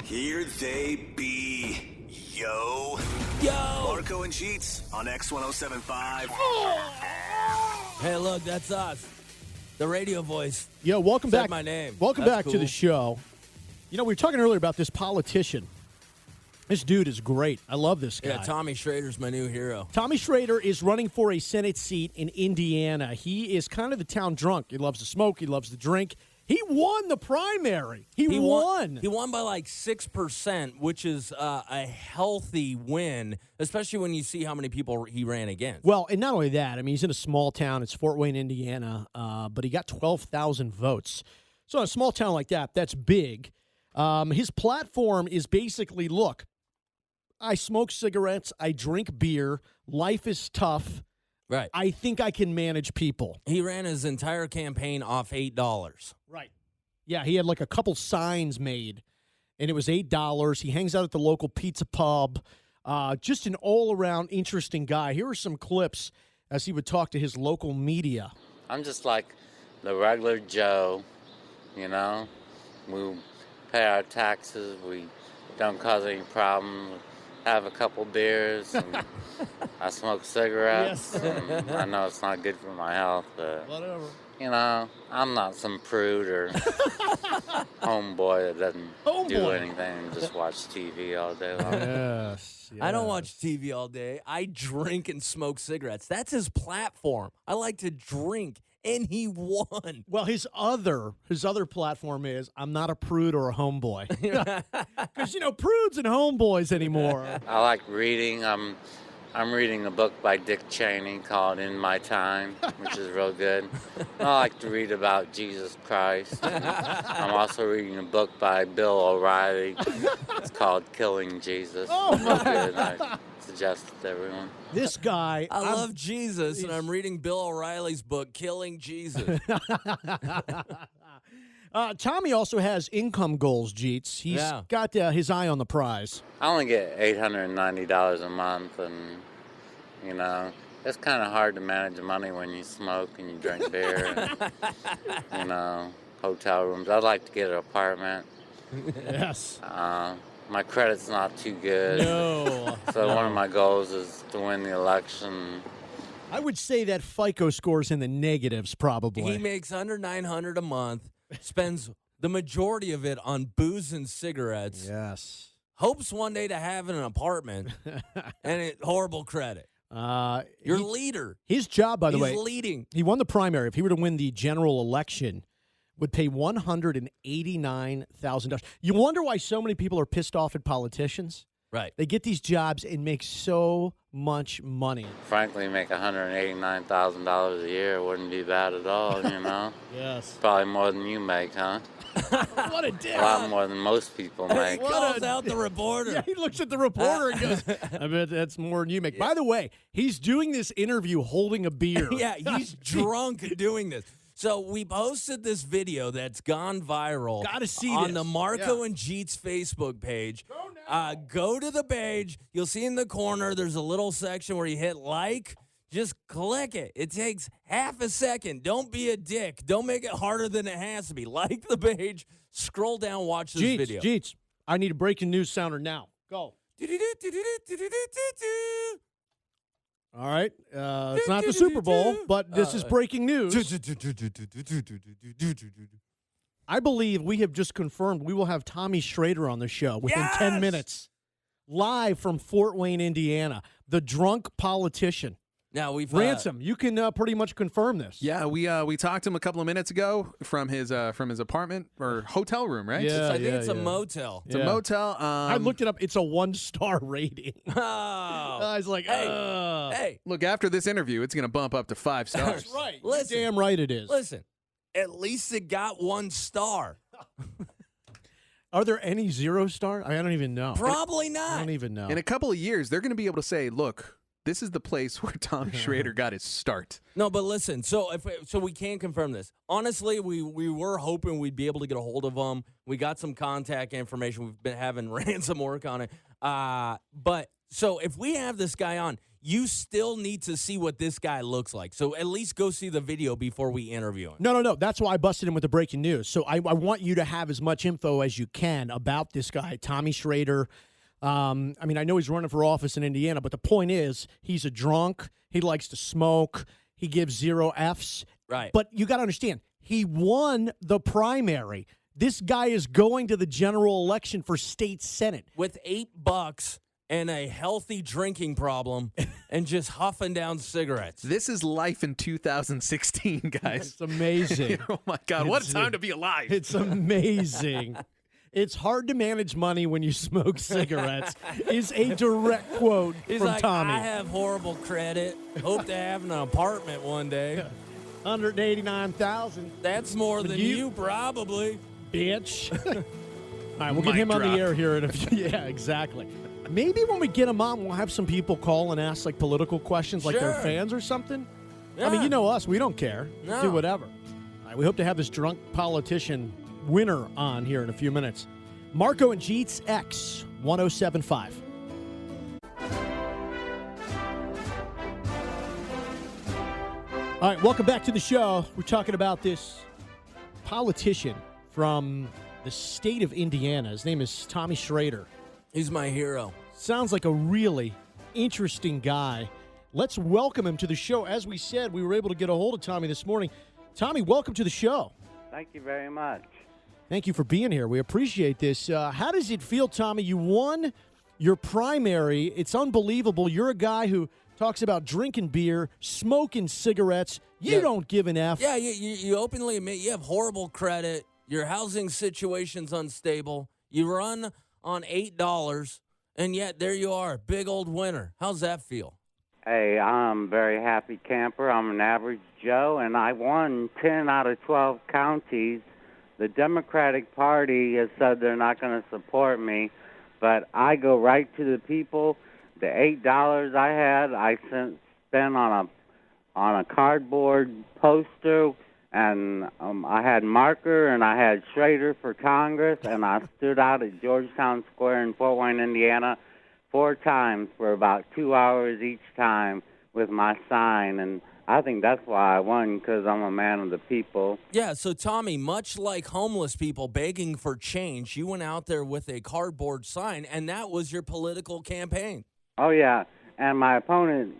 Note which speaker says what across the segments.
Speaker 1: Here they be. Yo. Marco and Jeetz on X1075.
Speaker 2: Hey, look, that's us. The radio voice.
Speaker 3: Yo, welcome
Speaker 2: Said
Speaker 3: back.
Speaker 2: my name.
Speaker 3: Welcome
Speaker 2: That's
Speaker 3: back to
Speaker 2: cool.
Speaker 3: the show. You know, we were talking earlier about this politician. This dude is great. I love this guy.
Speaker 2: Yeah, Tommy Schrader's my new hero.
Speaker 3: Tommy Schrader is running for a Senate seat in Indiana. He is kind of the town drunk. He loves to smoke. He loves to drink. He won the primary. He won.
Speaker 2: He won by like 6%, which is a healthy win, especially when you see how many people he ran against.
Speaker 3: Well, and not only that, I mean, he's in a small town. It's Fort Wayne, Indiana, but he got 12,000 votes. So in a small town like that, that's big. His platform is basically, look, I smoke cigarettes, I drink beer, life is tough.
Speaker 2: Right.
Speaker 3: I think I can manage people.
Speaker 2: He ran his entire campaign off $8.
Speaker 3: Right. Yeah, he had like a couple signs made, and it was $8. He hangs out at the local pizza pub. Just an all-around interesting guy. Here are some clips as he would talk to his local media.
Speaker 4: I'm just like the regular Joe, you know. We pay our taxes. We don't cause any problems. Have a couple beers. And I smoke cigarettes.
Speaker 3: Yes.
Speaker 4: And I know it's not good for my health, but
Speaker 3: Whatever.
Speaker 4: you know, I'm not some prude or homeboy that doesn't do anything and just watch TV all day long.
Speaker 3: Yes.
Speaker 2: I don't watch TV all day. I drink and smoke cigarettes. That's his platform. I like to drink, and he won.
Speaker 3: Well, his other platform is I'm not a prude or a homeboy. Because, you know, prudes and homeboys anymore.
Speaker 4: I like reading. I'm reading a book by Dick Cheney called In My Time, which is real good. I like to read about Jesus Christ. I'm also reading a book by Bill O'Reilly. It's called Killing Jesus.
Speaker 3: Oh,
Speaker 4: Real good. I suggest it to everyone.
Speaker 3: This guy.
Speaker 2: I love Jesus, and I'm reading Bill O'Reilly's book, Killing Jesus.
Speaker 3: Tommy also has income goals, Jeetz. He's got his eye on the prize.
Speaker 4: I only get $890 a month, and, you know, it's kind of hard to manage money when you smoke and you drink beer and, you know, hotel rooms. I'd like to get an apartment.
Speaker 3: Yes.
Speaker 4: My credit's not too good.
Speaker 3: No.
Speaker 4: So one of my goals is to win the election.
Speaker 3: I would say that FICO score's in the negatives, probably.
Speaker 2: He makes under $900 a month, spends the majority of it on booze and cigarettes.
Speaker 3: Yes.
Speaker 2: Hopes one day to have an apartment, and horrible credit. Your leader.
Speaker 3: His job, by the way,
Speaker 2: He's leading.
Speaker 3: he won the primary. If he were to win the general election, would pay $189,000. You wonder why so many people are pissed off at politicians?
Speaker 2: Right.
Speaker 3: They get these jobs and make so much money.
Speaker 4: Frankly, make $189,000 a year wouldn't be bad at all, you know?
Speaker 3: Yes.
Speaker 4: Probably more than you make, huh?
Speaker 3: What a dick.
Speaker 4: A lot more than most people
Speaker 2: He
Speaker 4: make.
Speaker 2: calls out the reporter.
Speaker 3: Yeah, he looks at the reporter and goes, I bet that's more than you make. By the way, he's doing this interview holding a beer.
Speaker 2: Yeah, he's drunk doing this. So we posted this video that's gone viral.
Speaker 3: Gotta see
Speaker 2: on
Speaker 3: this.
Speaker 2: the Marco
Speaker 3: Yeah.
Speaker 2: and Jeetz Facebook page. Go to the page. You'll see in the corner there's a little section where you hit like. Just click it. It takes half a second. Don't be a dick. Don't make it harder than it has to be. Like the page. Scroll down. Watch this video.
Speaker 3: Jeetz, I need a breaking news sounder now. Go. All right. It's not the Super Bowl, but this is breaking news. I believe we have just confirmed we will have Tommy Schrader on the show within 10 minutes. Live from Fort Wayne, Indiana. The drunk politician.
Speaker 2: Now we've
Speaker 3: Ransom, you can pretty much confirm this.
Speaker 5: Yeah, we talked to him a couple of minutes ago from his apartment or hotel room, right?
Speaker 3: Yeah.
Speaker 2: I think it's a motel.
Speaker 5: It's a motel.
Speaker 3: I looked it up. It's a 1-star rating.
Speaker 2: Oh.
Speaker 3: I was like,
Speaker 2: Hey,
Speaker 5: Look, after this interview, it's going to bump up to 5 stars.
Speaker 3: That's right.
Speaker 2: Listen.
Speaker 3: You're damn right it is.
Speaker 2: Listen, at least it got 1 star.
Speaker 3: Are there any 0-star? I don't even know.
Speaker 2: Probably not.
Speaker 3: I don't even know.
Speaker 5: In a couple of years, they're going to be able to say, look, this is the place where Tommy Schrader got his start.
Speaker 2: No, but listen. So we can confirm this. Honestly, we were hoping we'd be able to get a hold of him. We got some contact information. We've been having Ransom work on it. But so if we have this guy on, you still need to see what this guy looks like. So at least go see the video before we interview him.
Speaker 3: No. That's why I busted him with the breaking news. So I want you to have as much info as you can about this guy, Tommy Schrader. I know he's running for office in Indiana, but the point is he's a drunk. He likes to smoke. He gives 0 Fs.
Speaker 2: Right.
Speaker 3: But you got to understand, he won the primary. This guy is going to the general election for state senate.
Speaker 2: With $8 and a healthy drinking problem and just huffing down cigarettes.
Speaker 5: This is life in 2016, guys.
Speaker 3: It's amazing.
Speaker 5: Oh, my God. What a time to be alive.
Speaker 3: It's amazing. It's hard to manage money when you smoke cigarettes, is a direct quote
Speaker 2: He's
Speaker 3: from
Speaker 2: like,
Speaker 3: Tommy.
Speaker 2: I have horrible credit. Hope to have an apartment one day.
Speaker 3: $189,000.
Speaker 2: That's more than
Speaker 3: you-
Speaker 2: you probably.
Speaker 3: Bitch. All right, we'll get
Speaker 5: Mic
Speaker 3: him on
Speaker 5: drop.
Speaker 3: the air here in a few. Yeah, exactly. Maybe when we get him on, we'll have some people call and ask like political questions, like they're
Speaker 2: Sure.
Speaker 3: fans or something. I
Speaker 2: Yeah.
Speaker 3: mean, you know us, we don't care.
Speaker 2: No.
Speaker 3: Do whatever. All right, we hope to have this drunk politician winner on here in a few minutes. Marco and Jeetz X 1075. All right, welcome back to the show. We're talking about this politician from the state of Indiana. His name is Tommy Schrader.
Speaker 2: He's my hero.
Speaker 3: Sounds like a really interesting guy. Let's welcome him to the show. As we said, we were able to get a hold of Tommy this morning. Tommy, welcome to the show.
Speaker 6: Thank you very much.
Speaker 3: Thank you for being here. We appreciate this. How does it feel, Tommy? You won your primary. It's unbelievable. You're a guy who talks about drinking beer, smoking cigarettes. You
Speaker 2: Yeah.
Speaker 3: don't give an F.
Speaker 2: Yeah, you openly admit you have horrible credit. Your housing situation's unstable. You run on $8, and yet there you are, big old winner. How's that feel?
Speaker 6: Hey, I'm a very happy camper. I'm an average Joe, and I won 10 out of 12 counties. The Democratic Party has said they're not going to support me, but I go right to the people. The $8 I had, I spent on a cardboard poster, and I had marker, and I had Schrader for Congress, and I stood out at Georgetown Square in Fort Wayne, Indiana, 4 times for about 2 hours each time with my sign, and I think that's why I won, because I'm a man of the people.
Speaker 2: Yeah, so Tommy, much like homeless people begging for change, you went out there with a cardboard sign, and that was your political campaign.
Speaker 6: Oh, yeah, and my opponent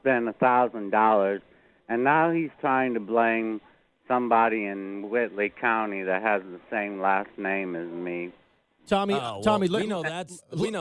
Speaker 6: spent $1,000, and now he's trying to blame somebody in Whitley County that has the same last name as me.
Speaker 3: Tommy,
Speaker 2: Well,
Speaker 3: Tommy,
Speaker 2: we know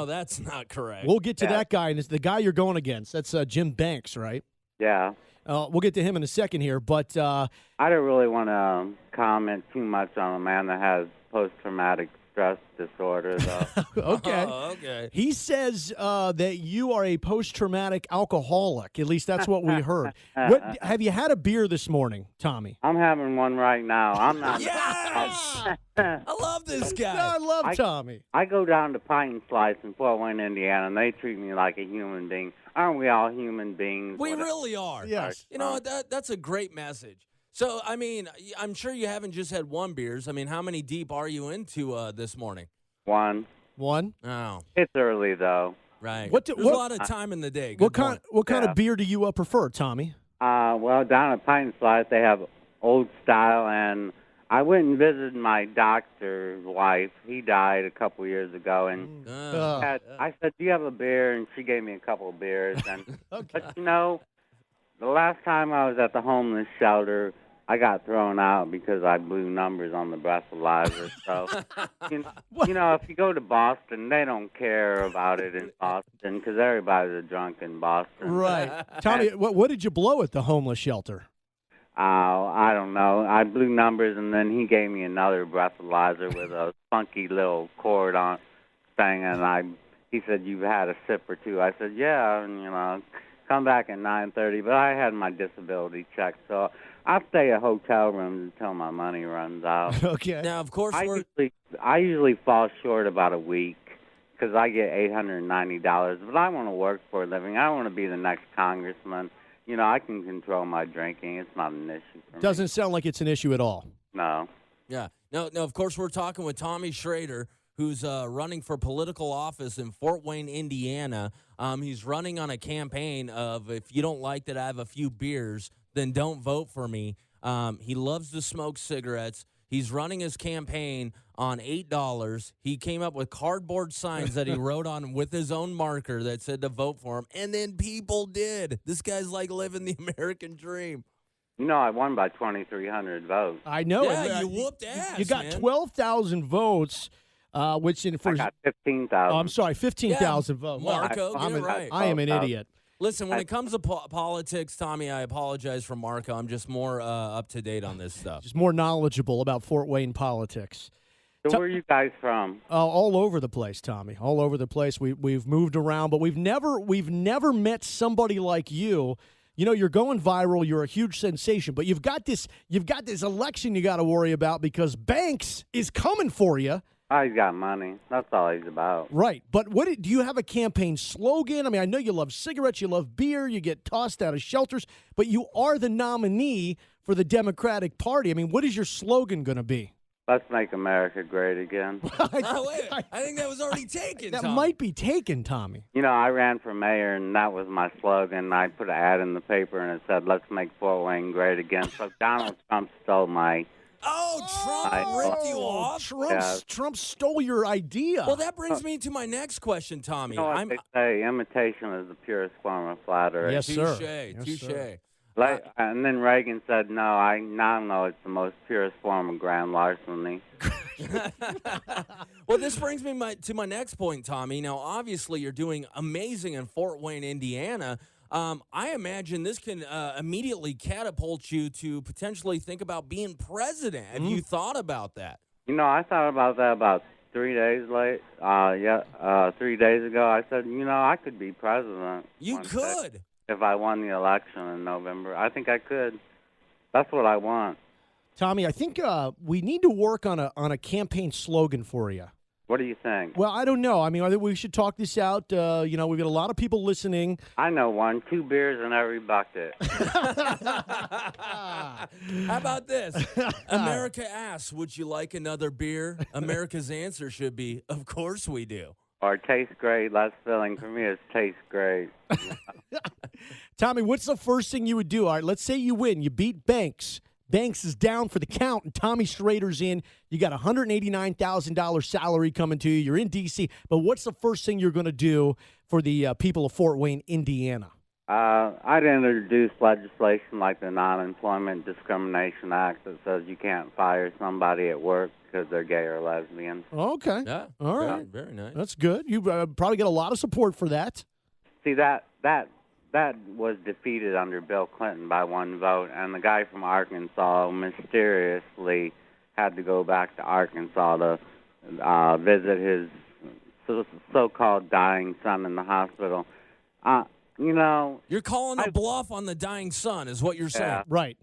Speaker 2: that's not correct.
Speaker 3: we'll get to
Speaker 6: Yeah.
Speaker 3: that guy, and it's the guy you're going against. That's Jim Banks, right?
Speaker 6: Yeah.
Speaker 3: We'll get to him in a second here, but
Speaker 6: I don't really want to comment too much on a man that has post-traumatic stress disorder, though.
Speaker 3: okay.
Speaker 2: Oh, okay.
Speaker 3: He says that you are a post-traumatic alcoholic. At least that's what we heard. Have you had a beer this morning, Tommy?
Speaker 6: I'm having one right now. I'm not.
Speaker 2: Yes! I love this guy.
Speaker 3: I love Tommy.
Speaker 6: I go down to Pint and Slice in Fort Wayne, Indiana, and they treat me like a human being. Aren't we all human beings?
Speaker 2: We really are.
Speaker 3: Yes.
Speaker 2: You know, that's a great message. So, I mean, I'm sure you haven't just had one beers. I mean, how many deep are you into this morning?
Speaker 6: One.
Speaker 2: Oh,
Speaker 6: It's early, though.
Speaker 2: right.
Speaker 3: What
Speaker 2: There's
Speaker 3: what-
Speaker 2: a lot of time in the day.
Speaker 3: What
Speaker 2: Good
Speaker 3: kind
Speaker 2: point.
Speaker 3: of
Speaker 6: Yeah.
Speaker 3: beer do you prefer, Tommy?
Speaker 6: Well, down at Pint and Slice, they have old style, and I went and visited my doctor's wife. He died a couple years ago, and I said, "Do you have a beer?" And she gave me a couple of beers. And
Speaker 3: Okay.
Speaker 6: but you know, the last time I was at the homeless shelter, I got thrown out because I blew numbers on the breathalyzer. So, you know, if you go to Boston, they don't care about it in Boston because everybody's a drunk in Boston.
Speaker 3: Right. Tommy, what did you blow at the homeless shelter?
Speaker 6: I don't know. I blew numbers, and then he gave me another breathalyzer with a funky little cord on thing, and he said, "You've had a sip or two." I said, "Yeah," and, you know, come back at 9:30. But I had my disability checked, so I stay at hotel rooms until my money runs out.
Speaker 3: Okay.
Speaker 2: Now, of course,
Speaker 6: I usually fall short about a week because I get $890, but I want to work for a living. I want to be the next congressman. You know, I can control my drinking. It's not an issue for me.
Speaker 3: Doesn't sound like it's an issue at all.
Speaker 6: No.
Speaker 2: Yeah. No, of course, we're talking with Tommy Schrader, who's running for political office in Fort Wayne, Indiana. He's running on a campaign of, if you don't like that I have a few beers, then don't vote for me. He loves to smoke cigarettes. He's running his campaign on $8. He came up with cardboard signs that he wrote on with his own marker that said to vote for him, and then people did. This guy's like living the American dream.
Speaker 6: I won by 2,300 votes.
Speaker 3: I know.
Speaker 2: Yeah, you whooped ass,
Speaker 3: You got
Speaker 2: man.
Speaker 3: 12,000 votes, which in
Speaker 6: I
Speaker 3: first.
Speaker 6: got 15,000.
Speaker 3: Oh, I'm sorry, 15,000 votes.
Speaker 2: Marco,
Speaker 3: I'm
Speaker 2: get it
Speaker 3: an,
Speaker 2: right.
Speaker 3: I am an idiot.
Speaker 2: Listen, when it comes to politics, Tommy, I apologize for Marco. I'm just more up to date on this stuff.
Speaker 3: Just more knowledgeable about Fort Wayne politics.
Speaker 6: So where are you guys from?
Speaker 3: All over the place, Tommy. All over the place. We've moved around, but we've never met somebody like you. You know, you're going viral. You're a huge sensation, but you've got this election you got to worry about because Banks is coming for you.
Speaker 6: Oh, he's got money. That's all he's about.
Speaker 3: Right. But do you have a campaign slogan? I mean, I know you love cigarettes, you love beer, you get tossed out of shelters, but you are the nominee for the Democratic Party. I mean, what is your slogan going to be?
Speaker 6: Let's make America great again.
Speaker 2: Oh, wait. I think that was already taken,
Speaker 3: That
Speaker 2: Tommy.
Speaker 3: might be taken, Tommy.
Speaker 6: I ran for mayor, and that was my slogan. I put an ad in the paper, and it said, let's make Fort Wayne great again. So Donald Trump stole my...
Speaker 2: Oh, Trump ripped you off?
Speaker 3: Trump stole your idea.
Speaker 2: Well, that brings me to my next question, Tommy.
Speaker 6: You know what they say, imitation is the purest form of flattery.
Speaker 3: Yes, sir.
Speaker 2: Touche.
Speaker 6: And then Reagan said, no, I now know it's the most purest form of grand larceny.
Speaker 2: Well, this brings me to my next point, Tommy. Now, obviously, you're doing amazing in Fort Wayne, Indiana. I imagine this can immediately catapult you to potentially think about being president. Have you thought about that?
Speaker 6: I thought about that about 3 days late. 3 days ago, I said, I could be president.
Speaker 2: You could.
Speaker 6: If I won the election in November. I think I could. That's what I want.
Speaker 3: Tommy, I think we need to work on a campaign slogan for you.
Speaker 6: What do you think?
Speaker 3: Well, I don't know. I mean, I think we should talk this out. We've got a lot of people listening.
Speaker 6: I know one. 2 beers in every bucket.
Speaker 2: How about this? America asks, would you like another beer? America's answer should be, of course we do.
Speaker 6: Or tastes great, less filling. For me, it's tastes great.
Speaker 3: Tommy, what's the first thing you would do? All right, let's say you win. You beat Banks. Banks is down for the count, and Tommy Schrader's in. You got a $189,000 salary coming to you. You're in D.C., but what's the first thing you're going to do for the people of Fort Wayne, Indiana?
Speaker 6: I'd introduce legislation like the Non-Employment Discrimination Act that says you can't fire somebody at work because they're gay or lesbian.
Speaker 3: Okay.
Speaker 2: Yeah.
Speaker 3: All right.
Speaker 2: Very nice.
Speaker 3: That's good. You probably get a lot of support for that.
Speaker 6: See, that was defeated under Bill Clinton by 1 vote, and the guy from Arkansas mysteriously had to go back to Arkansas to visit his so-called dying son in the hospital.
Speaker 2: You're calling a bluff on the dying son, is what you're saying.
Speaker 6: Yeah.
Speaker 3: Right.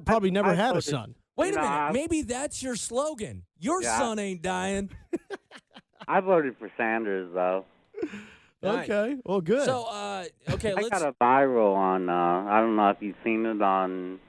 Speaker 3: Probably never had a son.
Speaker 2: Wait a minute. Maybe that's your slogan. Your son ain't dying.
Speaker 6: I voted for Sanders, though.
Speaker 2: Nice.
Speaker 3: Okay. Well, good.
Speaker 2: So, okay,
Speaker 6: I got a viral on, I don't know if you've seen it on,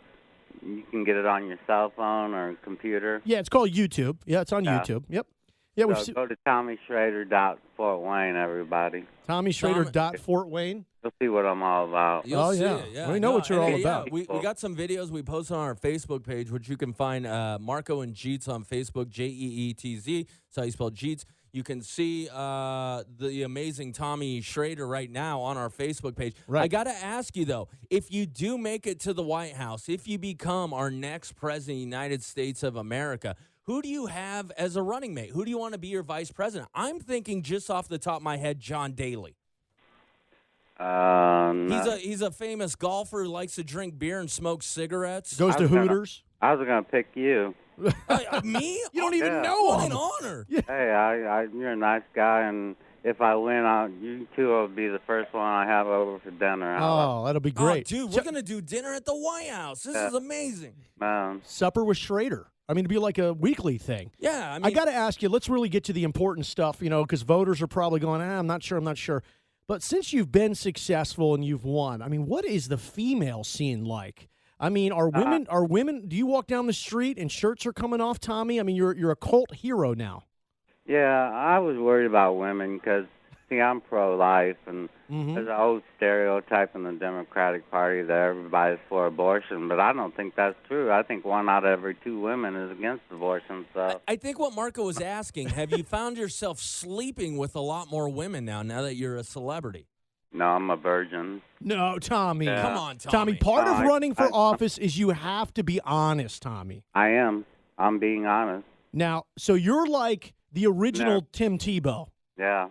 Speaker 6: you can get it on your cell phone or computer.
Speaker 3: Yeah, it's called YouTube. Yeah, it's on YouTube. Yep. Yeah,
Speaker 6: So go to TommySchrader.Fort Wayne, everybody.
Speaker 3: Tommy Schrader. Fort Wayne.
Speaker 6: You'll see what I'm all about.
Speaker 2: You'll see
Speaker 3: yeah.
Speaker 2: it, yeah.
Speaker 3: We know what you're all
Speaker 2: yeah,
Speaker 3: about.
Speaker 2: We got some videos we posted on our Facebook page, which you can find Marco and Jeetz on Facebook, Jeetz. That's how you spell Jeetz. You can see the amazing Tommy Schrader right now on our Facebook page.
Speaker 3: Right.
Speaker 2: I got to ask you, though, if you do make it to the White House, if you become our next president of the United States of America, who do you have as a running mate? Who do you want to be your vice president? I'm thinking just off the top of my head, John Daly.
Speaker 6: No.
Speaker 2: He's a famous golfer who likes to drink beer and smoke cigarettes.
Speaker 3: Goes to Hooters.
Speaker 6: I was going to pick you.
Speaker 2: Me?
Speaker 3: You don't even
Speaker 6: Yeah.
Speaker 3: know
Speaker 2: What
Speaker 3: him.
Speaker 2: an honor.
Speaker 6: Hey, you're a nice guy, and if I win, you two will be the first one I have over for dinner.
Speaker 3: Oh, that'll be great.
Speaker 2: Oh, dude, we're going to do dinner at the White House. This is amazing.
Speaker 3: Supper with Schrader. I mean, it'd be like a weekly thing.
Speaker 2: Yeah, I mean,
Speaker 3: I got to ask you, let's really get to the important stuff, because voters are probably going, I'm not sure. But since you've been successful and you've won, I mean, what is the female scene like? I mean, are women, do you walk down the street and shirts are coming off, Tommy? I mean, you're a cult hero now.
Speaker 6: Yeah, I was worried about women because See, I'm pro-life, and there's an old stereotype in the Democratic Party that everybody's for abortion, but I don't think that's true. I think 1 out of every 2 women is against abortion. So
Speaker 2: I think what Marco was asking, have you found yourself sleeping with a lot more women now that you're a celebrity?
Speaker 6: no, I'm a virgin.
Speaker 3: No, Tommy.
Speaker 6: Yeah.
Speaker 2: Come on,
Speaker 3: Tommy,
Speaker 2: Tommy.
Speaker 3: part of
Speaker 6: I-
Speaker 3: running for
Speaker 6: I-
Speaker 3: office is you have to be honest, Tommy.
Speaker 6: I am. I'm being honest.
Speaker 3: Now, so you're like the original
Speaker 6: No.
Speaker 3: Tim Tebow.
Speaker 6: Yeah,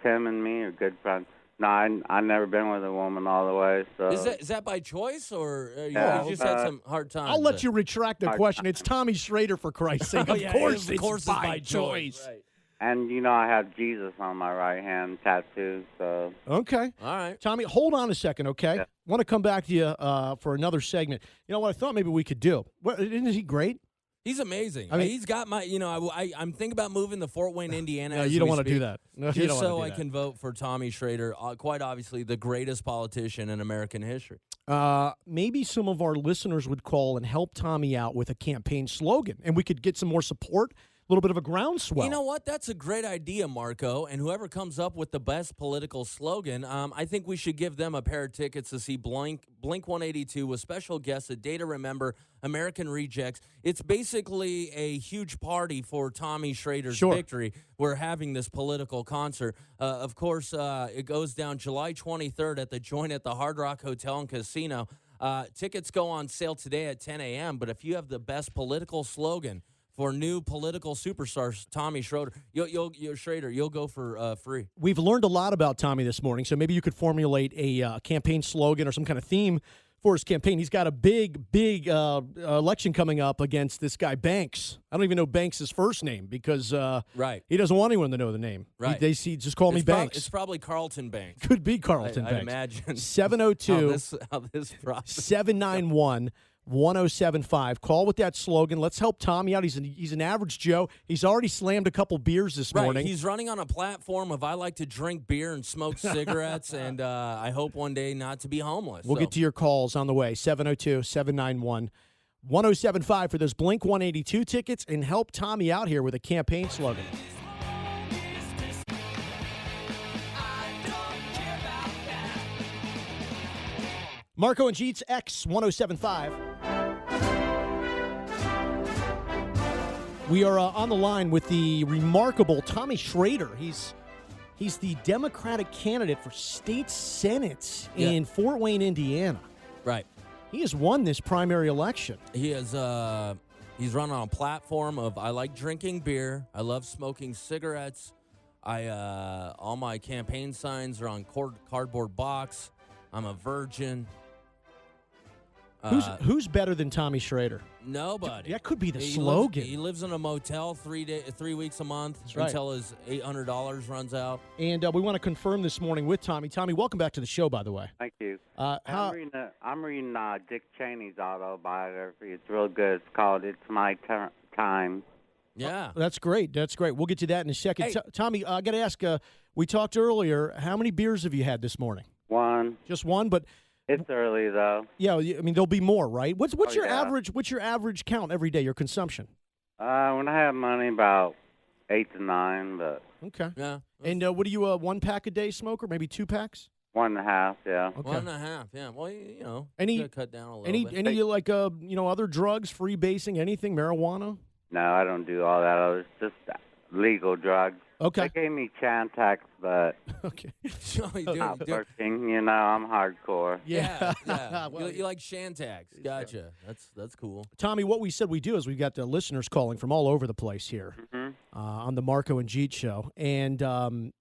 Speaker 6: Tim and me are good friends. No, I never been with a woman all the way. So
Speaker 2: Is that by choice, or
Speaker 6: Yeah.
Speaker 2: you just had some hard times?
Speaker 3: I'll let you retract the question. It's Tommy Schrader, for Christ's sake. Of course,
Speaker 2: of course,
Speaker 3: it's by choice.
Speaker 2: Right.
Speaker 6: And I have Jesus on my right hand tattoo. So
Speaker 3: Okay.
Speaker 2: All right.
Speaker 3: Tommy, hold on a second, okay?
Speaker 6: Yeah.
Speaker 3: Want to come back to you for another segment. You know what I thought maybe we could do? Isn't he great?
Speaker 2: He's amazing.
Speaker 3: I mean-
Speaker 2: He's got my, I'm thinking about moving to Fort Wayne, Indiana.
Speaker 3: No,
Speaker 2: as
Speaker 3: you don't
Speaker 2: we
Speaker 3: want to do
Speaker 2: speak,
Speaker 3: that. No, you
Speaker 2: Just
Speaker 3: don't
Speaker 2: so
Speaker 3: want
Speaker 2: I
Speaker 3: to do
Speaker 2: can vote for Tommy Schrader, quite obviously the greatest politician in American history.
Speaker 3: that. Maybe some of our listeners would call and help Tommy out with a campaign slogan, and we could get some more support, a little bit of a groundswell.
Speaker 2: You know what? That's a great idea, Marco. And whoever comes up with the best political slogan, I think we should give them a pair of tickets to see Blink 182 with special guests, A Day to Remember, American Rejects. It's basically a huge party for Tommy Schrader's victory. We're having this political concert. Of course, it goes down July 23rd at the Joint at the Hard Rock Hotel and Casino. Tickets go on sale today at 10 a.m., but if you have the best political slogan for new political superstars, Tommy Schrader, you'll go for free.
Speaker 3: We've learned a lot about Tommy this morning, so maybe you could formulate a campaign slogan or some kind of theme for his campaign. He's got a big election coming up against this guy, Banks. I don't even know Banks' first name because
Speaker 2: Right.
Speaker 3: he doesn't want anyone to know the name.
Speaker 2: Right.
Speaker 3: They just call me Banks.
Speaker 2: It's probably Carlton Banks.
Speaker 3: Could be Carlton
Speaker 2: I
Speaker 3: Banks.
Speaker 2: imagine.
Speaker 3: 702
Speaker 2: how this process.
Speaker 3: 791 1075. Call with that slogan. Let's help Tommy out. He's an average Joe. He's already slammed a couple beers this
Speaker 2: Right,
Speaker 3: morning.
Speaker 2: he's running on a platform of I like to drink beer and smoke cigarettes, and I hope one day not to be homeless.
Speaker 3: We'll get to your calls on the way. 702 791 1075 for those Blink 182 tickets, and help Tommy out here with a campaign slogan. Marco and Jeetz, X 1075. We are on the line with the remarkable Tommy Schrader. He's the Democratic candidate for state senate in Fort Wayne, Indiana.
Speaker 2: Right.
Speaker 3: He has won this primary election.
Speaker 2: He is. He's run on a platform of I like drinking beer. I love smoking cigarettes. All my campaign signs are on cardboard box. I'm a virgin.
Speaker 3: Who's better than Tommy Schrader?
Speaker 2: Nobody.
Speaker 3: That could be the
Speaker 2: He
Speaker 3: slogan.
Speaker 2: He lives in a motel 3 weeks a month
Speaker 3: right.
Speaker 2: until his $800 runs out.
Speaker 3: And we want to confirm this morning with Tommy. Tommy, welcome back to the show, by the way.
Speaker 6: thank you.
Speaker 3: How,
Speaker 6: I'm reading Dick Cheney's autobiography. It's real good. It's called "It's My Time."
Speaker 2: Yeah.
Speaker 3: that's great. That's great. We'll get to that in a second.
Speaker 2: Hey.
Speaker 3: Tommy, I got to ask, we talked earlier, how many beers have you had this morning?
Speaker 6: One.
Speaker 3: Just one, but
Speaker 6: It's early though.
Speaker 3: yeah, I mean there'll be more, right? What's your
Speaker 6: yeah.
Speaker 3: average? What's your average count every day? Your consumption?
Speaker 6: When I have money, about 8 to 9, but
Speaker 3: Okay.
Speaker 2: Yeah.
Speaker 3: And what are you, a 1 pack a day smoker? Maybe 2 packs?
Speaker 6: 1.5. Yeah.
Speaker 3: Okay.
Speaker 2: 1.5. Yeah. Well, you know,
Speaker 3: Any-
Speaker 2: you gotta cut down a little
Speaker 3: Any
Speaker 2: bit.
Speaker 3: like other drugs, free basing, anything, marijuana?
Speaker 6: No, I don't do all that. It's just legal drugs.
Speaker 3: Okay.
Speaker 6: They gave me Chantix, but
Speaker 3: Okay.
Speaker 6: not working. I'm hardcore.
Speaker 2: Yeah.
Speaker 3: Well,
Speaker 2: you like Shantax. Gotcha. That's cool.
Speaker 3: Tommy, what we said we do is we've got the listeners calling from all over the place here on the Marco and Jeetz show. And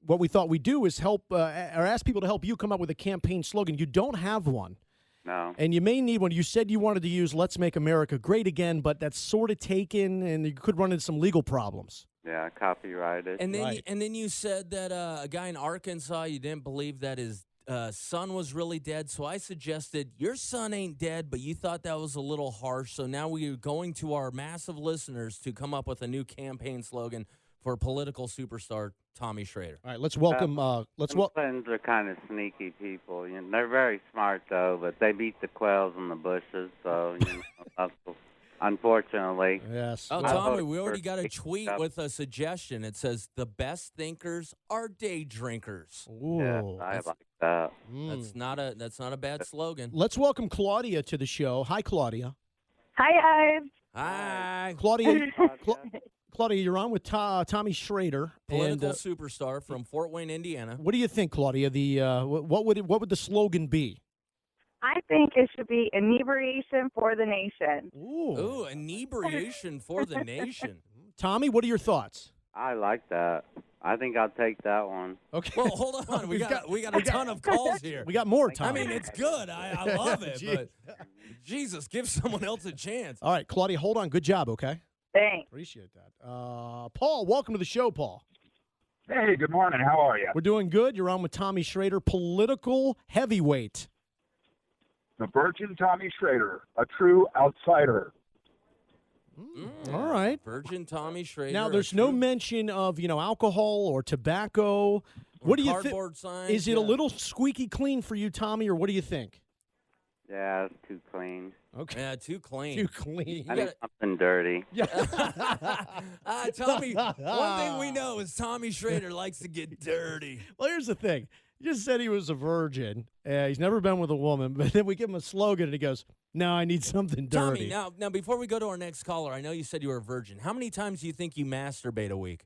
Speaker 3: what we thought we'd do is help or ask people to help you come up with a campaign slogan. You don't have one.
Speaker 6: No.
Speaker 3: And you may need one. You said you wanted to use "Let's Make America Great Again," but that's sort of taken, and you could run into some legal problems.
Speaker 6: Yeah, copyrighted.
Speaker 2: And then
Speaker 3: Right.
Speaker 2: and then you said that a guy in Arkansas, you didn't believe that his son was really dead. So I suggested your son ain't dead, but you thought that was a little harsh. So now we're going to our massive listeners to come up with a new campaign slogan for political superstar Tommy Schrader.
Speaker 3: All right, let's welcome.
Speaker 6: Some Clintons are kind of sneaky people. They're very smart though, but they beat the quails in the bushes. So unfortunately.
Speaker 3: Yes.
Speaker 2: Oh,
Speaker 3: Well,
Speaker 2: Tommy,
Speaker 6: voted
Speaker 2: we already
Speaker 6: for
Speaker 2: got a
Speaker 6: Jeetz.
Speaker 2: tweet with a suggestion. It says, the best thinkers are day drinkers.
Speaker 3: ooh.
Speaker 6: Yes, I like that.
Speaker 2: That's not a bad slogan.
Speaker 3: Let's welcome Claudia to the show. Hi, Claudia.
Speaker 7: Hi, Ives.
Speaker 2: Hi.
Speaker 3: Claudia, Claudia, you're on with Tommy Schrader.
Speaker 2: Political
Speaker 3: And,
Speaker 2: superstar from Fort Wayne, Indiana.
Speaker 3: what do you think, Claudia? What would the slogan be?
Speaker 7: I think it should be inebriation for the nation.
Speaker 2: Ooh, inebriation for the nation.
Speaker 3: Tommy, what are your thoughts?
Speaker 6: I like that. I think I'll take that one.
Speaker 3: Okay.
Speaker 2: Well, hold on. We got a ton of calls here.
Speaker 3: We got more,
Speaker 2: I
Speaker 3: Tommy.
Speaker 2: mean, it's good. I love it, but Jesus, give someone else a chance.
Speaker 3: All right, Claudia, hold on. Good job, okay?
Speaker 7: Thanks.
Speaker 3: Appreciate that. Paul, welcome to the show, Paul.
Speaker 8: Hey, good morning. How are you?
Speaker 3: We're doing good. You're on with Tommy Schrader, political heavyweight.
Speaker 8: The Virgin Tommy Schrader, a true outsider.
Speaker 3: All right.
Speaker 2: Virgin Tommy Schrader.
Speaker 3: Now, there's no mention of, alcohol or tobacco. What do you think?
Speaker 2: Cardboard signs.
Speaker 3: Is it a little squeaky clean for you, Tommy, or what do you think?
Speaker 6: Yeah, it's too clean.
Speaker 3: Okay.
Speaker 2: Yeah, too clean.
Speaker 3: Too clean.
Speaker 6: I need something dirty.
Speaker 2: Tommy, one thing we know is Tommy Schrader likes to get dirty.
Speaker 3: Well, here's the thing. He just said he was a virgin. He's never been with a woman, but then we give him a slogan, and he goes, no, I need something dirty.
Speaker 2: Tommy, now before we go to our next caller, I know you said you were a virgin. How many times do you think you masturbate a week?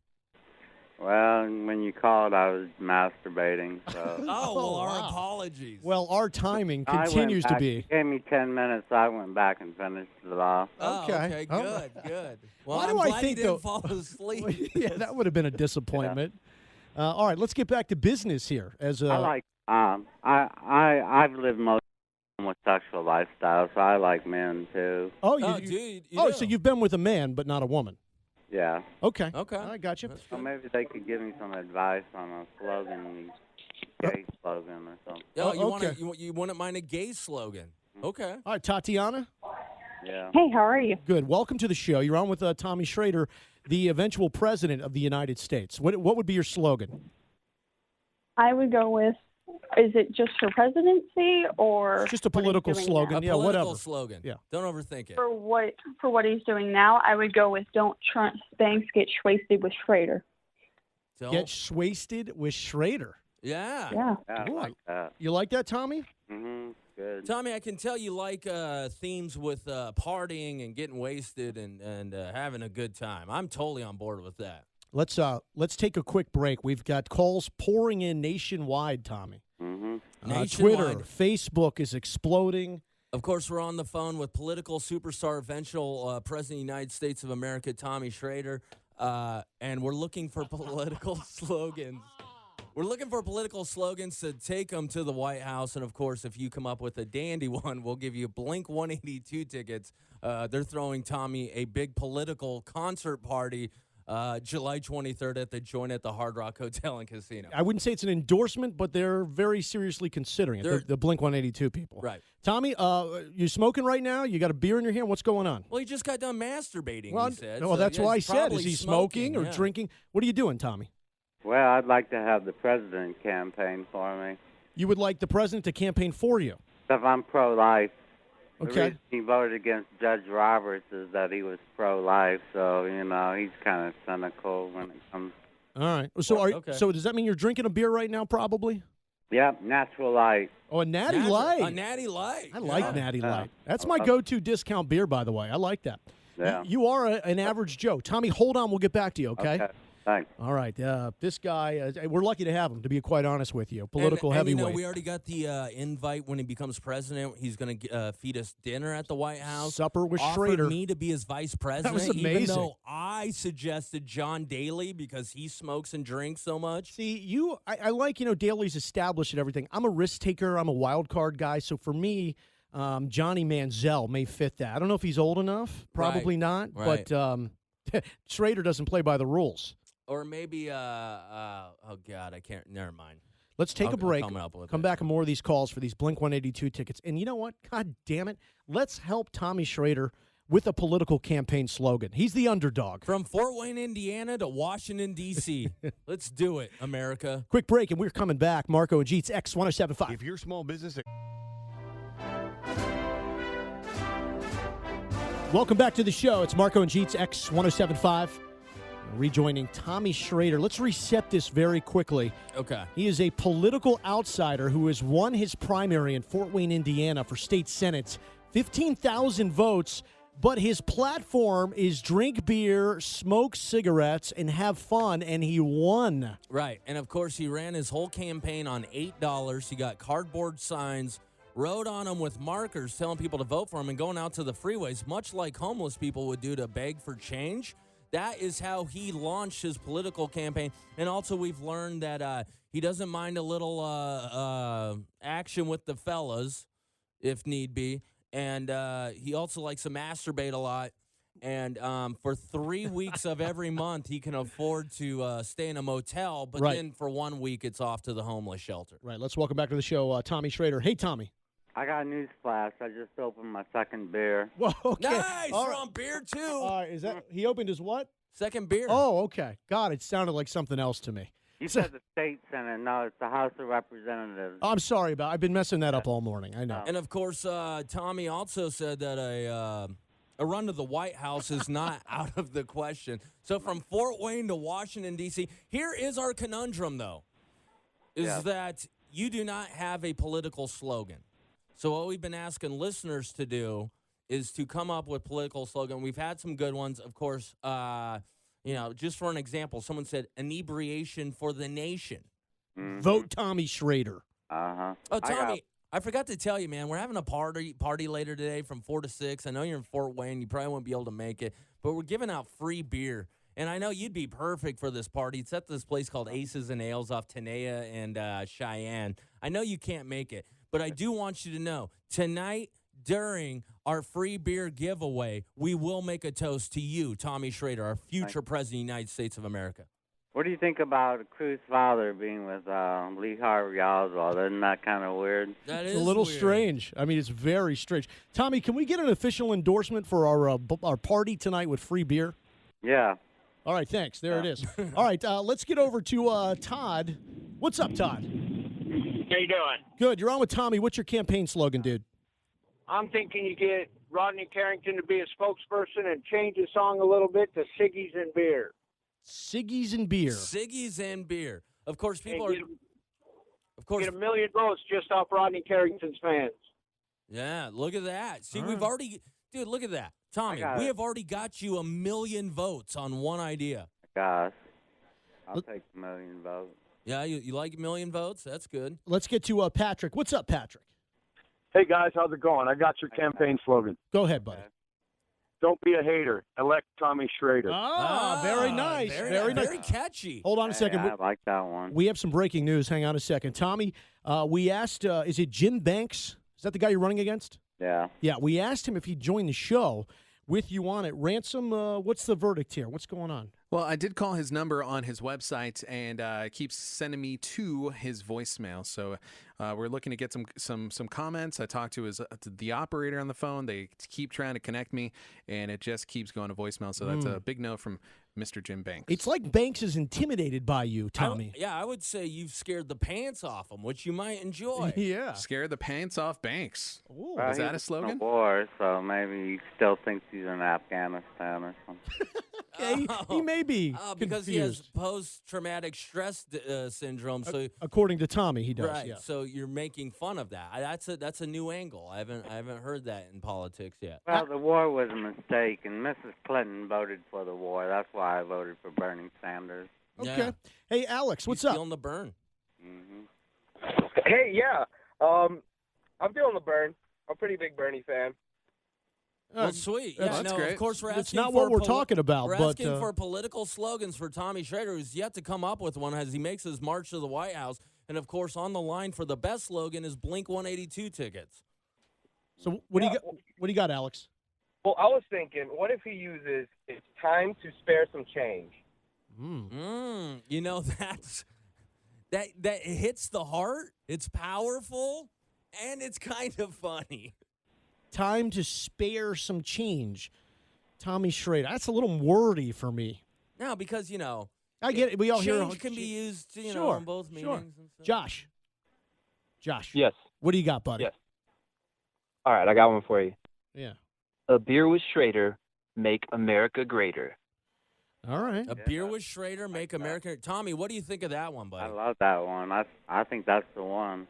Speaker 6: Well, when you called, I was masturbating. So
Speaker 2: Oh, well, our
Speaker 3: wow.
Speaker 2: apologies.
Speaker 3: Well, our timing
Speaker 6: I went
Speaker 3: continues to
Speaker 6: back-
Speaker 3: be.
Speaker 6: You gave me 10 minutes. So I went back and finished it off.
Speaker 2: Oh,
Speaker 3: okay.
Speaker 2: okay,
Speaker 3: All
Speaker 2: good, good. Well,
Speaker 3: Why
Speaker 2: I'm
Speaker 3: do I
Speaker 2: glad
Speaker 3: think,
Speaker 2: you didn't
Speaker 3: though-
Speaker 2: fall asleep.
Speaker 3: Yeah, that would have been a disappointment. All right, let's get back to business here. As
Speaker 6: I like. I've lived most of homosexual lifestyle, so I like men too.
Speaker 3: oh,
Speaker 2: Oh,
Speaker 3: you,
Speaker 2: dude.
Speaker 3: oh, so you've been with a man, but not a woman.
Speaker 6: Yeah.
Speaker 3: Okay.
Speaker 2: Okay.
Speaker 3: I got you.
Speaker 2: That's
Speaker 6: So
Speaker 2: good.
Speaker 6: maybe they could give me some advice on a slogan, gay slogan or something.
Speaker 2: Oh, you
Speaker 3: okay.
Speaker 2: you wouldn't mind a gay slogan? Okay.
Speaker 3: All right, Tatiana.
Speaker 6: Yeah.
Speaker 7: Hey, how are you?
Speaker 3: Good. Welcome to the show. You're on with Tommy Schrader, the eventual president of the United States. What would be your slogan?
Speaker 7: I would go with, is it just for presidency or
Speaker 3: Just a
Speaker 7: what he's
Speaker 3: political
Speaker 7: doing
Speaker 3: slogan.
Speaker 7: now?
Speaker 2: A
Speaker 3: Yeah,
Speaker 2: political
Speaker 3: whatever.
Speaker 2: slogan.
Speaker 3: Yeah.
Speaker 2: Don't overthink it.
Speaker 7: For what he's doing now, I would go with don't Trump banks get wasted with Schrader.
Speaker 2: Don't.
Speaker 3: Get wasted with Schrader.
Speaker 2: Yeah.
Speaker 7: Yeah.
Speaker 6: Yeah, I
Speaker 3: Ooh,
Speaker 6: like that.
Speaker 3: You like that, Tommy?
Speaker 6: Mhm. Good.
Speaker 2: Tommy, I can tell you like themes with partying and getting wasted and having a good time. I'm totally on board with that.
Speaker 3: Let's take a quick break. We've got calls pouring in nationwide, Tommy.
Speaker 6: Mhm.
Speaker 3: Twitter,
Speaker 2: Nationwide.
Speaker 3: Facebook is exploding.
Speaker 2: Of course, we're on the phone with political superstar, eventual President of the United States of America, Tommy Schrader, and we're looking for political slogans. We're looking for political slogans to take them to the White House, and of course, if you come up with a dandy one, we'll give you Blink 182 tickets. They're throwing Tommy a big political concert party July 23rd at the Joint at the Hard Rock Hotel and Casino.
Speaker 3: I wouldn't say it's an endorsement, but they're very seriously considering it.
Speaker 2: They're-
Speaker 3: The Blink 182 people.
Speaker 2: Right.
Speaker 3: Tommy, you smoking right now? You got a beer in your hand? What's going on?
Speaker 2: Well, he just got done masturbating,
Speaker 3: Well,
Speaker 2: he said.
Speaker 3: well,
Speaker 2: so
Speaker 3: that's
Speaker 2: yeah,
Speaker 3: why I
Speaker 2: he's
Speaker 3: said. Is
Speaker 2: probably
Speaker 3: he smoking or
Speaker 2: yeah.
Speaker 3: drinking? What are you doing, Tommy?
Speaker 6: Well, I'd like to have the president campaign for me.
Speaker 3: You would like the president to campaign for you.
Speaker 6: If I'm pro-life. The
Speaker 3: Okay.
Speaker 6: reason he voted against Judge Roberts is that he was pro-life, so, he's kind of cynical when it comes.
Speaker 3: All right. So,
Speaker 2: Okay.
Speaker 3: so does that mean you're drinking a beer right now? Probably.
Speaker 6: Yep, natural light.
Speaker 3: Oh, a Natty Light.
Speaker 2: A Natty Light.
Speaker 3: I like
Speaker 2: yeah.
Speaker 3: Natty
Speaker 6: Yeah.
Speaker 3: Light. That's my go-to discount beer, by the way. I like that.
Speaker 6: Yeah.
Speaker 3: You are an average Joe. Tommy, hold on. We'll get back to you, okay?
Speaker 6: Thanks.
Speaker 3: All right. This guy, we're lucky to have him, to be quite honest with you. Political
Speaker 2: and,
Speaker 3: heavyweight.
Speaker 2: we already got the invite when he becomes president. He's going to feed us dinner at the White House.
Speaker 3: Supper with
Speaker 2: Offered
Speaker 3: Schrader.
Speaker 2: me to be his vice president.
Speaker 3: was
Speaker 2: Even
Speaker 3: amazing.
Speaker 2: though I suggested John Daly because he smokes and drinks so much.
Speaker 3: See, I like, Daly's established and everything. I'm a risk taker. I'm a wild card guy. So for me, Johnny Manziel may fit that. I don't know if he's old enough. Probably not.
Speaker 2: right.
Speaker 3: But Schrader doesn't play by the rules.
Speaker 2: Or maybe, oh, God, I can't. Never mind.
Speaker 3: Let's take
Speaker 2: I'll-
Speaker 3: a break.
Speaker 2: I'll come up with
Speaker 3: Come
Speaker 2: it.
Speaker 3: back on more of these calls for these Blink 182 tickets. And you know what? God damn it. Let's help Tommy Schrader with a political campaign slogan. He's the underdog.
Speaker 2: From Fort Wayne, Indiana to Washington, D.C. Let's do it, America.
Speaker 3: Quick break, and we're coming back. Marco and Jeetz, X1075.
Speaker 9: If your small business
Speaker 3: Welcome back to the show. It's Marco and Jeetz, X1075. Rejoining Tommy Schrader. Let's reset this very quickly.
Speaker 2: Okay.
Speaker 3: He is a political outsider who has won his primary in Fort Wayne, Indiana for state senate. 15,000 votes, but his platform is drink beer, smoke cigarettes, and have fun, and he won.
Speaker 2: Right. And, of course, he ran his whole campaign on $8. He got cardboard signs, wrote on them with markers telling people to vote for him and going out to the freeways, much like homeless people would do to beg for change. That is how he launched his political campaign. And also we've learned that he doesn't mind a little action with the fellas, if need be. And he also likes to masturbate a lot. And for 3 weeks of every month, he can afford to stay in a motel. But then for 1 week, it's off to the homeless shelter.
Speaker 3: Right. Let's welcome back to the show Tommy Schrader. Hey, Tommy.
Speaker 6: I got a news flash. I just opened my second beer.
Speaker 3: Whoa, okay.
Speaker 2: Nice!
Speaker 3: All
Speaker 2: We're
Speaker 3: right.
Speaker 2: on beer, too.
Speaker 3: Is that he opened his what?
Speaker 2: Second beer.
Speaker 3: Oh, okay. God, it sounded like something else to me.
Speaker 6: You said the state senate. No, it's the House of Representatives.
Speaker 3: I'm sorry about. I've been messing that up all morning. I know.
Speaker 2: And, of course, Tommy also said that a run to the White House is not out of the question. So from Fort Wayne to Washington, D.C., here is our conundrum, though, is that you do not have a political slogan. So what we've been asking listeners to do is to come up with political slogan. We've had some good ones. Of course, just for an example, someone said inebriation for the nation.
Speaker 6: Mm-hmm.
Speaker 3: Vote Tommy Schrader.
Speaker 6: Uh-huh.
Speaker 2: Oh, Tommy, I forgot to tell you, man, we're having a party later today from 4 to 6. I know you're in Fort Wayne. You probably won't be able to make it, but we're giving out free beer. And I know you'd be perfect for this party. It's at this place called Aces and Ales off Tenaya and Cheyenne. I know you can't make it, but I do want you to know, tonight during our free beer giveaway, we will make a toast to you, Tommy Schrader, our future president of the United States of America.
Speaker 6: What do you think about Cruz's father being with Lee Harvey Oswald? Isn't that kind of weird?
Speaker 2: That is
Speaker 3: It's a little
Speaker 2: weird.
Speaker 3: strange. I mean, it's very strange. Tommy, can we get an official endorsement for our party tonight with free beer?
Speaker 6: Yeah.
Speaker 3: All right, thanks. There it is. All right, let's get over to Todd. What's up, Todd?
Speaker 9: How you doing?
Speaker 3: Good. You're on with Tommy. What's your campaign slogan, dude?
Speaker 9: I'm thinking you get Rodney Carrington to be a spokesperson and change the song a little bit to Siggy's and Beer.
Speaker 3: Siggy's and beer.
Speaker 2: Siggy's and beer. Of course, people
Speaker 9: And
Speaker 2: are.
Speaker 9: get 1 million votes just off Rodney Carrington's fans.
Speaker 2: Yeah, look at that. See,
Speaker 3: All
Speaker 2: we've
Speaker 3: right.
Speaker 2: already, dude, look at that. Tommy,
Speaker 6: got
Speaker 2: we
Speaker 6: it.
Speaker 2: have already got you 1 million votes on one idea.
Speaker 6: Gosh. I'll take 1 million votes.
Speaker 2: Yeah, you like 1 million votes? That's good.
Speaker 3: Let's get to Patrick. What's up, Patrick?
Speaker 8: Hey, guys, how's it going? I got your campaign slogan.
Speaker 3: Go ahead, buddy.
Speaker 8: Don't be a hater. Elect Tommy Schrader.
Speaker 3: Very nice. Very nice.
Speaker 2: Very catchy.
Speaker 3: Hold on a second.
Speaker 6: I like that one.
Speaker 3: We have some breaking news. Hang on a second. Tommy, we asked, is it Jim Banks? Is that the guy you're running against?
Speaker 6: Yeah.
Speaker 3: Yeah, we asked him if he'd join the show with you on it. Ransom, what's the verdict here? What's going on?
Speaker 5: Well, I did call his number on his website, and it keeps sending me to his voicemail. So we're looking to get some comments. I talked to the operator on the phone. They keep trying to connect me, and it just keeps going to voicemail. So that's a big no from Mr. Jim Banks.
Speaker 3: It's like Banks is intimidated by you, Tommy.
Speaker 2: I would say you've scared the pants off him, which you might enjoy.
Speaker 3: Yeah.
Speaker 5: Scare the pants off Banks.
Speaker 3: Ooh.
Speaker 6: Well,
Speaker 5: Is that a
Speaker 6: he's
Speaker 5: slogan?
Speaker 6: in a war, so maybe he still thinks he's in Afghanistan or something.
Speaker 3: Okay, he may be
Speaker 2: because he has
Speaker 3: confused.
Speaker 2: post-traumatic stress syndrome. So
Speaker 3: According to Tommy, he does.
Speaker 2: right.
Speaker 3: Yeah.
Speaker 2: So you're making fun of that. That's a new angle. I haven't heard that in politics yet.
Speaker 6: Well, the war was a mistake, and Mrs. Clinton voted for the war. That's why I voted for Bernie Sanders.
Speaker 3: Okay.
Speaker 2: Yeah.
Speaker 3: Hey, Alex, what's
Speaker 2: He's
Speaker 3: up?
Speaker 2: feeling the burn.
Speaker 6: Hmm.
Speaker 10: Hey, yeah. I'm feeling the burn. I'm a pretty big Bernie fan.
Speaker 2: Well, sweet. Yeah,
Speaker 3: that's
Speaker 2: no,
Speaker 5: great.
Speaker 2: of course we're asking
Speaker 3: It's not
Speaker 2: for
Speaker 3: what we're talking about,
Speaker 2: We're
Speaker 3: but
Speaker 2: asking for political slogans for Tommy Schrader, who's yet to come up with one as he makes his march to the White House. And, of course, on the line for the best slogan is Blink 182 tickets.
Speaker 3: So what do you got? What do you got, Alex?
Speaker 10: Well, I was thinking, what if he uses "It's time to spare some change"?
Speaker 2: You know, that hits the heart. It's powerful, and it's kind of funny.
Speaker 3: Time to spare some change. Tommy Schrader. That's a little wordy for me.
Speaker 2: No, because, you know,
Speaker 3: I get it. We all hear
Speaker 2: change can be used, you know,
Speaker 3: Sure,
Speaker 2: in both meanings.
Speaker 3: sure.
Speaker 2: And stuff.
Speaker 3: Josh.
Speaker 10: Yes.
Speaker 3: What do you got, buddy?
Speaker 10: Yes. All right, I got one for you.
Speaker 3: Yeah.
Speaker 11: A beer with Schrader, make America greater.
Speaker 3: All right.
Speaker 2: A beer with Schrader, make America. Tommy, what do you think of that one, buddy?
Speaker 6: I love that one. I think that's the one.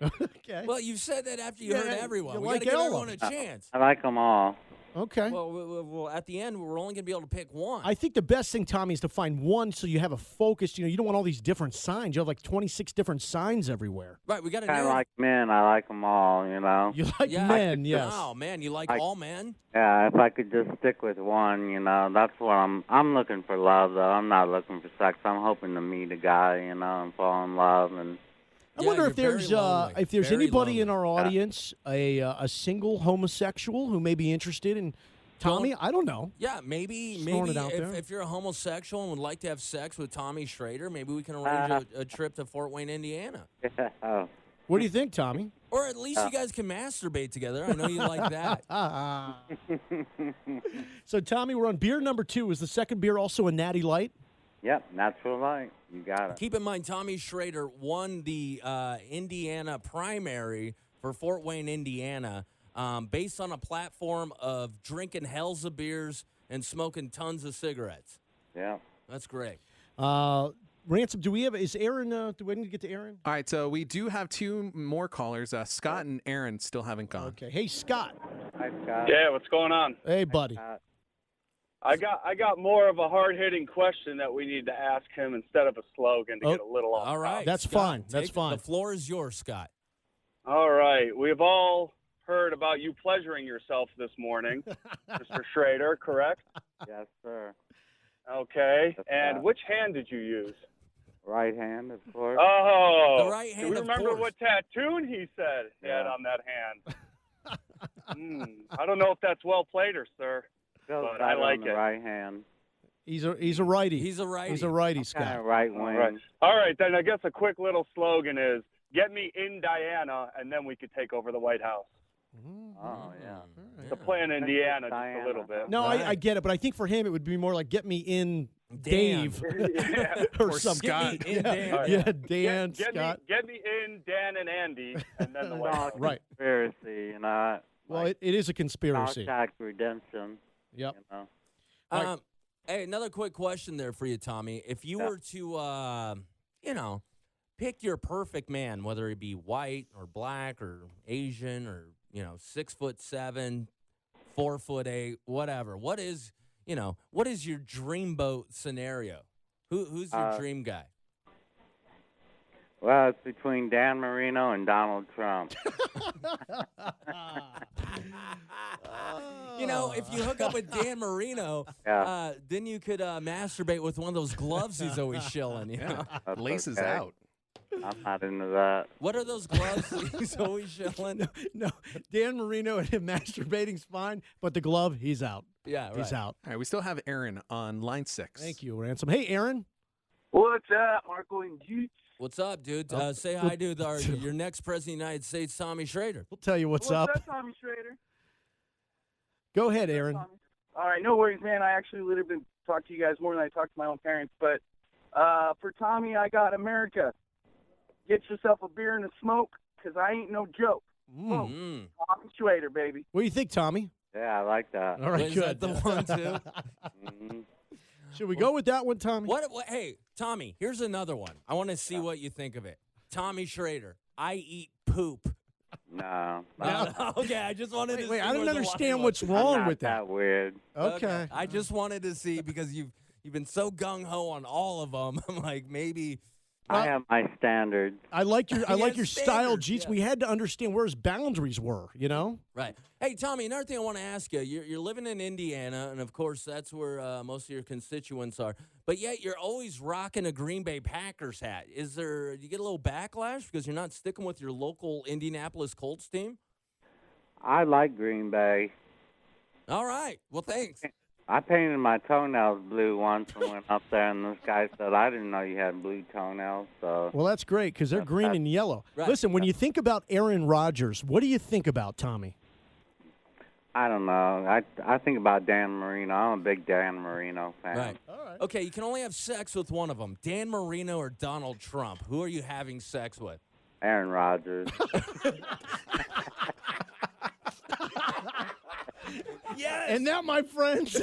Speaker 3: Okay.
Speaker 2: Well, you said that after you heard everyone.
Speaker 3: you
Speaker 2: We
Speaker 3: like
Speaker 2: got to give
Speaker 3: all of
Speaker 2: everyone a chance.
Speaker 6: I like them all.
Speaker 3: Okay.
Speaker 2: Well, at the end, we're only going to be able to pick one.
Speaker 3: I think the best thing, Tommy, is to find one so you have a focus. You know, you don't want all these different signs. You have like 26 different signs everywhere.
Speaker 2: Right, we got to
Speaker 6: Kind of
Speaker 2: narrow.
Speaker 6: like men. I like them all, you know.
Speaker 3: You like men, yes.
Speaker 2: Wow, man, you like all men?
Speaker 6: Yeah, if I could just stick with one, you know, that's what I'm looking for love, though. I'm not looking for sex. I'm hoping to meet a guy, you know, and fall in love. And
Speaker 3: I wonder if there's
Speaker 2: Very
Speaker 3: anybody in
Speaker 2: lonely.
Speaker 3: our audience, a single homosexual who may be interested in Tommy. I don't know.
Speaker 2: Yeah, maybe
Speaker 3: Throwing it out there.
Speaker 2: if you're a homosexual and would like to have sex with Tommy Schrader, maybe we can arrange a trip to Fort Wayne, Indiana.
Speaker 6: oh.
Speaker 3: What do you think, Tommy?
Speaker 2: Or at least you guys can masturbate together. I know you like that.
Speaker 3: So, Tommy, we're on beer number 2. Is the second beer also a Natty Light?
Speaker 6: Yep, natural light. You got it.
Speaker 2: Keep in mind, Tommy Schrader won the Indiana primary for Fort Wayne, Indiana, based on a platform of drinking hells of beers and smoking tons of cigarettes.
Speaker 6: Yeah.
Speaker 2: That's great.
Speaker 3: Ransom, is Aaron, do we need to get to Aaron?
Speaker 5: All right, so we do have 2 more callers. Scott and Aaron still haven't gone.
Speaker 3: Okay. Hey, Scott.
Speaker 6: Hi, Scott.
Speaker 10: Yeah, what's going on?
Speaker 3: Hey, buddy.
Speaker 10: I got more of a hard-hitting question that we need to ask him instead of a slogan to get a little off.
Speaker 2: All right.
Speaker 3: That's
Speaker 2: Scott,
Speaker 3: fine. That's
Speaker 2: take-
Speaker 3: fine.
Speaker 2: The floor is yours, Scott.
Speaker 10: All right. We've all heard about you pleasuring yourself this morning, Mr. Schrader, correct?
Speaker 6: Yes, sir.
Speaker 10: Okay.
Speaker 6: That's
Speaker 10: And
Speaker 6: right.
Speaker 10: which hand did you use?
Speaker 6: Right hand, of course.
Speaker 10: Oh.
Speaker 2: The right hand,
Speaker 10: Do we
Speaker 2: of
Speaker 10: remember
Speaker 2: course.
Speaker 10: what tattoo he said he had
Speaker 6: Yeah.
Speaker 10: on that hand? I don't know if that's well played, or sir,
Speaker 6: Feels
Speaker 10: but I
Speaker 6: better
Speaker 10: like
Speaker 6: on the
Speaker 10: it.
Speaker 6: right hand.
Speaker 3: He's a righty.
Speaker 2: He's a righty.
Speaker 3: He's a righty,
Speaker 6: Kind
Speaker 3: Scott.
Speaker 6: of right wing.
Speaker 10: All right. All right, then I guess a quick little slogan is, get me in Diana, and then we could take over the White House.
Speaker 6: Oh, yeah.
Speaker 10: To play in Indiana just
Speaker 6: Diana.
Speaker 10: a little bit.
Speaker 3: No,
Speaker 2: Right.
Speaker 3: I get it, but I think for him it would be more like get me in Dave
Speaker 10: Yeah.
Speaker 3: or
Speaker 5: Or
Speaker 3: something.
Speaker 5: Scott.
Speaker 2: Get me in Dan.
Speaker 10: All right.
Speaker 3: Yeah, Dan,
Speaker 10: Get
Speaker 3: Scott.
Speaker 10: me in Dan and Andy, and then the White
Speaker 6: No,
Speaker 10: House.
Speaker 3: Right.
Speaker 6: Conspiracy, you know.
Speaker 3: Well, it is a conspiracy.
Speaker 6: Shawshank Redemption.
Speaker 3: Yep.
Speaker 6: You know.
Speaker 2: Hey, another quick question there for you, Tommy. If you were to, pick your perfect man, whether he be white or black or Asian or 6'7", 4'8", whatever. What is your dreamboat scenario? Who's your dream guy?
Speaker 6: Well, it's between Dan Marino and Donald Trump.
Speaker 2: If you hook up with Dan Marino,
Speaker 6: Yeah.
Speaker 2: then you could masturbate with one of those gloves he's always shilling. You know?
Speaker 6: That's
Speaker 5: Laces
Speaker 6: okay.
Speaker 5: out.
Speaker 6: I'm not into that.
Speaker 2: What are those gloves he's always shilling?
Speaker 3: No, Dan Marino and him masturbating's fine, but the glove, he's out.
Speaker 2: Yeah, right.
Speaker 3: He's out.
Speaker 5: All right, we still have Aaron on line 6.
Speaker 3: Thank you, Ransom. Hey, Aaron.
Speaker 12: What's up, Marco and Jeetz?
Speaker 2: What's up, dude? Say hi to your next president of the United States, Tommy Schrader.
Speaker 3: We'll tell you what's up.
Speaker 12: What's up, Tommy Schrader?
Speaker 3: Go ahead, Aaron.
Speaker 12: All right, no worries, man. I actually literally talk to you guys more than I talk to my own parents. But for Tommy, I got America. Get yourself a beer and a smoke, because I ain't no joke. Whoa, Tommy Schrader, baby.
Speaker 3: What do you think, Tommy?
Speaker 6: Yeah, I like that.
Speaker 3: All right,
Speaker 2: Is
Speaker 3: good.
Speaker 2: that the one, too?
Speaker 6: Mhm.
Speaker 3: Should we go with that one, Tommy?
Speaker 2: What? Hey, Tommy, here's another one. I want to see what you think of it. Tommy Schrader, I eat poop.
Speaker 6: No.
Speaker 2: No, okay, I just wanted to
Speaker 3: Wait,
Speaker 2: see
Speaker 3: I
Speaker 2: where
Speaker 3: don't
Speaker 2: the
Speaker 3: understand
Speaker 2: line
Speaker 3: what's
Speaker 2: was.
Speaker 3: wrong
Speaker 6: I'm not
Speaker 3: with that.
Speaker 6: that weird.
Speaker 3: Okay.
Speaker 2: I just wanted to see because you've been so gung ho on all of them. I'm like, maybe.
Speaker 6: I have my standards.
Speaker 3: I like your
Speaker 2: He has
Speaker 3: style,
Speaker 2: standards,
Speaker 3: Jeetz.
Speaker 2: yeah.
Speaker 3: We had to understand where his boundaries were, you know?
Speaker 2: Right. Hey, Tommy, another thing I want to ask you. You're living in Indiana, and, of course, that's where most of your constituents are. But yet you're always rocking a Green Bay Packers hat. Do you get a little backlash because you're not sticking with your local Indianapolis Colts team?
Speaker 6: I like Green Bay.
Speaker 2: All right. Well, thanks.
Speaker 6: I painted my toenails blue once and went up there, and this guy said, I didn't know you had blue toenails. So
Speaker 3: Well, that's great because they're green and yellow.
Speaker 2: Right.
Speaker 3: Listen, when you think about Aaron Rodgers, what do you think about, Tommy?
Speaker 6: I don't know. I think about Dan Marino. I'm a big Dan Marino fan.
Speaker 2: Right. Okay, you can only have sex with one of them, Dan Marino or Donald Trump. Who are you having sex with?
Speaker 6: Aaron Rodgers.
Speaker 2: Yes.
Speaker 3: And that, my friends,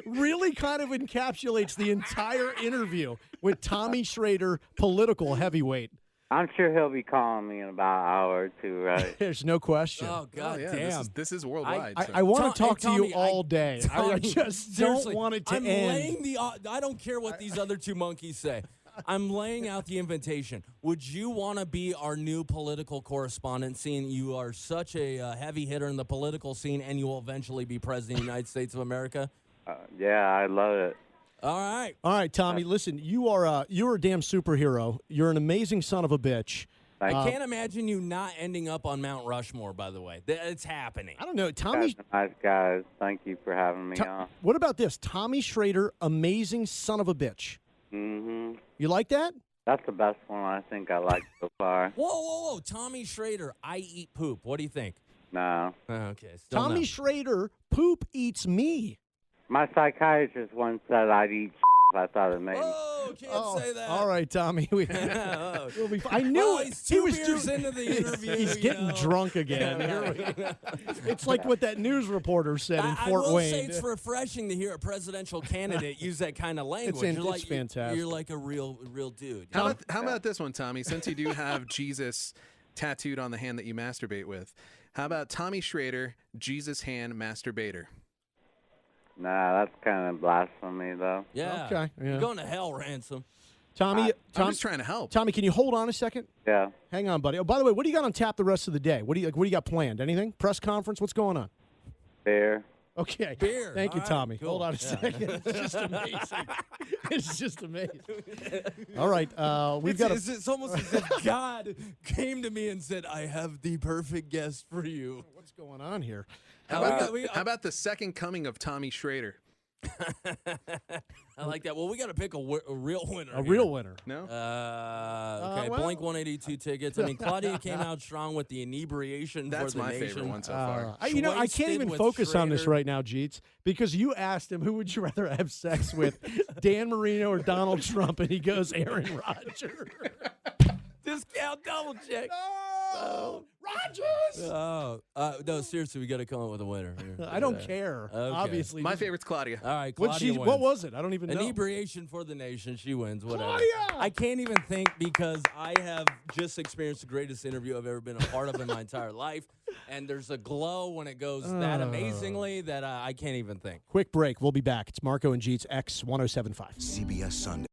Speaker 3: really kind of encapsulates the entire interview with Tommy Schrader, political heavyweight.
Speaker 6: I'm sure he'll be calling me in about an hour or two, right?
Speaker 3: There's no question.
Speaker 2: Oh, God
Speaker 5: yeah,
Speaker 2: damn.
Speaker 5: This is worldwide. so.
Speaker 3: I want to talk to
Speaker 2: Tommy,
Speaker 3: you all day. I
Speaker 2: Tommy,
Speaker 3: just
Speaker 2: seriously,
Speaker 3: don't want it to
Speaker 2: I'm
Speaker 3: end.
Speaker 2: laying the. I don't care what these other two monkeys say. I'm laying out the invitation. Would you want to be our new political correspondent, seeing you are such a heavy hitter in the political scene and you will eventually be president of the United States of America?
Speaker 6: Yeah, I love it.
Speaker 2: All right.
Speaker 3: All right, Tommy, listen, you're a damn superhero. You're an amazing son of a bitch.
Speaker 2: I can't imagine you not ending up on Mount Rushmore, by the way. It's happening.
Speaker 3: I don't know. Tommy.
Speaker 6: Nice guys. Thank you for having me on.
Speaker 3: What about this? Tommy Schrader, amazing son of a bitch.
Speaker 6: Mm-hmm.
Speaker 3: You like that?
Speaker 6: That's the best one I think I like so far.
Speaker 2: Whoa. Tommy Schrader, I eat poop. What do you think?
Speaker 6: No.
Speaker 2: Okay. Still
Speaker 3: Tommy
Speaker 2: no.
Speaker 3: Schrader, poop eats me.
Speaker 6: My psychiatrist once said I'd eat I thought it made
Speaker 2: Oh, can't say that.
Speaker 3: All right, Tommy. We'll be, I knew
Speaker 2: he's
Speaker 3: he
Speaker 2: two
Speaker 3: was
Speaker 2: beers into the interview.
Speaker 3: He's getting drunk again. It's like what that news reporter said in Fort
Speaker 2: I will
Speaker 3: Wayne.
Speaker 2: say it's refreshing to hear a presidential candidate use that kind of language.
Speaker 3: It's fantastic.
Speaker 2: You're like a real dude.
Speaker 5: How about this one, Tommy? Since you do have Jesus tattooed on the hand that you masturbate with, how about Tommy Schrader, Jesus hand masturbator?
Speaker 6: Nah, that's kind of blasphemy, though.
Speaker 2: Yeah.
Speaker 3: Okay. Yeah.
Speaker 2: You're going to hell, Ransom.
Speaker 3: Tommy,
Speaker 5: I'm just trying to help.
Speaker 3: Tommy, can you hold on a second?
Speaker 6: Yeah.
Speaker 3: Hang on, buddy. Oh, by the way, what do you got on tap the rest of the day? What do you got planned? Anything? Press conference? What's going on?
Speaker 6: Beer.
Speaker 3: Okay.
Speaker 2: Beer.
Speaker 3: Thank you,
Speaker 2: All right,
Speaker 3: Tommy.
Speaker 2: cool.
Speaker 3: Hold on a second. It's just amazing. It's just amazing. All right. We've got.
Speaker 2: It's almost as if God came to me and said, "I have the perfect guest for you."
Speaker 3: What's going on here?
Speaker 5: How about the second coming of Tommy Schrader?
Speaker 2: I like that. Well, we got to pick a real winner.
Speaker 3: A real winner.
Speaker 5: No.
Speaker 2: Okay,
Speaker 3: well-
Speaker 2: Blink 182 tickets. I mean, Claudia came out strong with the inebriation
Speaker 5: That's
Speaker 2: for the
Speaker 5: my
Speaker 2: nation.
Speaker 5: favorite one so far.
Speaker 3: I can't
Speaker 2: Wasted
Speaker 3: even
Speaker 2: with
Speaker 3: focus on this
Speaker 2: Schrader.
Speaker 3: right now, Jeetz, because you asked him who would you rather have sex with, Dan Marino or Donald Trump, and he goes Aaron Rodgers.
Speaker 2: Discount double check.
Speaker 3: No, Rodgers.
Speaker 2: Oh, no, seriously, we got to come up with a winner. Here.
Speaker 3: I don't care.
Speaker 2: Okay.
Speaker 3: Obviously,
Speaker 5: My favorite's Claudia.
Speaker 2: All right, Claudia wins.
Speaker 3: What was it? I don't even know.
Speaker 2: Inebriation for the nation. She wins. Whatever.
Speaker 3: Claudia!
Speaker 2: I can't even think because I have just experienced the greatest interview I've ever been a part of in my entire life, and there's a glow when it goes that amazingly that I can't even think.
Speaker 3: Quick break. We'll be back. It's Marco and Jeetz X 1075.
Speaker 13: CBS Sunday.